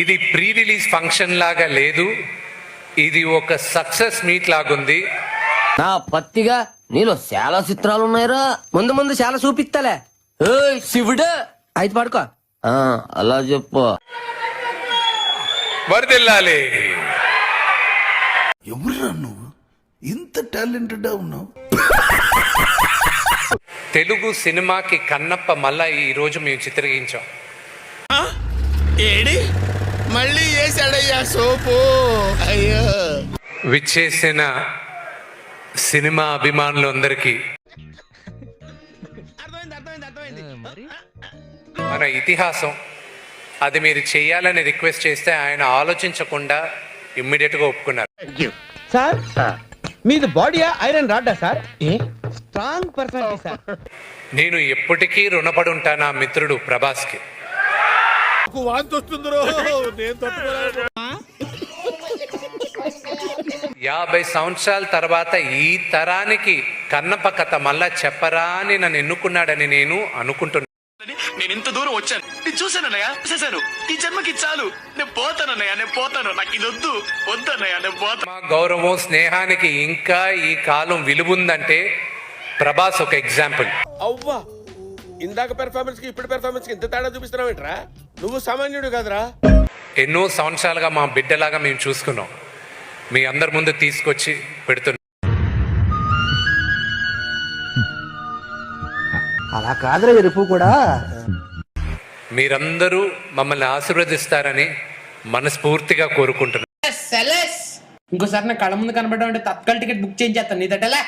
ఇది pre release function లాగా లేదు, ఇది ఒక సక్సెస్ మీట్ లాగుంది. నా పత్తిగా నీలో చాలా చిత్రాలు ఉన్నాయిరా. ముందు ముందు చాలా చూపిస్తాలే. శివుడు అయితే పడుకో. అలా చెప్పు. వరదిల్లాలి. ఎవరురా నువ్వు, ఇంత టాలెంటెడ్ ఉన్నావు? తెలుగు సినిమాకి కన్నప్ప మళ్ళా ఈ రోజు మేము చిత్రీకరించాం. ఏడి మళ్ళీ వేసాడయ్యా సోపు. అయ్యో, విచ్చేసిన సినిమా అభిమానులందరికీ మన ఇతిహాసం అది మీరు చేయాలని రిక్వెస్ట్ చేస్తే ఆయన ఆలోచించకుండా ఇమ్మీడియట్ గా ఒప్పుకున్నారు. సార్ మీది బాడీయా ఐరన్ రాడ్డా సార్? Strong personality sir. నేను ఎప్పటికీ రుణపడి ఉంటాను ఆ మిత్రుడు ప్రభాస్కి. వాంతి వస్తుందిరో, నేను తట్టుకోలేను. 50 సంవత్సరాల తర్వాత ఈ తరానికి కన్నప్ప కథ మళ్ళా చెప్పరా అని నన్ను ఎన్నుకున్నాడని నేను అనుకుంటున్నాను. నేను ఇంత దూరం వచ్చాను, నేను చూశానన్నయ్య, చూసేశాను. ఈ జన్మకి చాలు, నేను పోతానన్నయ్య, నేను పోతాను. నాకు ఇది వద్దు, వద్దన్నయ్య, నేను పోతాను. మా గౌరవం స్నేహానికి ఇంకా ఈ కాలం విలువుందంటే ప్రభాస్ ఒక ఎగ్జాంపుల్. అవ్వా, ఇందాక పెర్ఫార్మెన్స్ కి ఇప్పుడు పెర్ఫార్మెన్స్ కి ఇంత తేడా చూపిస్తున్నావేంట్రా? నువ్వు సామాన్యుడు కాదురా. ఎన్నో సంవత్సరాలుగా మా బిడ్డలాగా మేము చూసుకున్నాం, మీ అందరి ముందు తీసుకొచ్చి పెడుతున్నాం. అలా కాదురా ఎరుపు కూడా. మీరందరూ మమ్మల్ని ఆశీర్వదిస్తారని మనస్ఫూర్తిగా కోరుకుంటున్నాను. ఇంకోసారి నా కళ్ళ ముందు కనబడడం అంటే తత్కాల టికెట్ బుక్ చేయించేస్తాను. నీ తట్టలే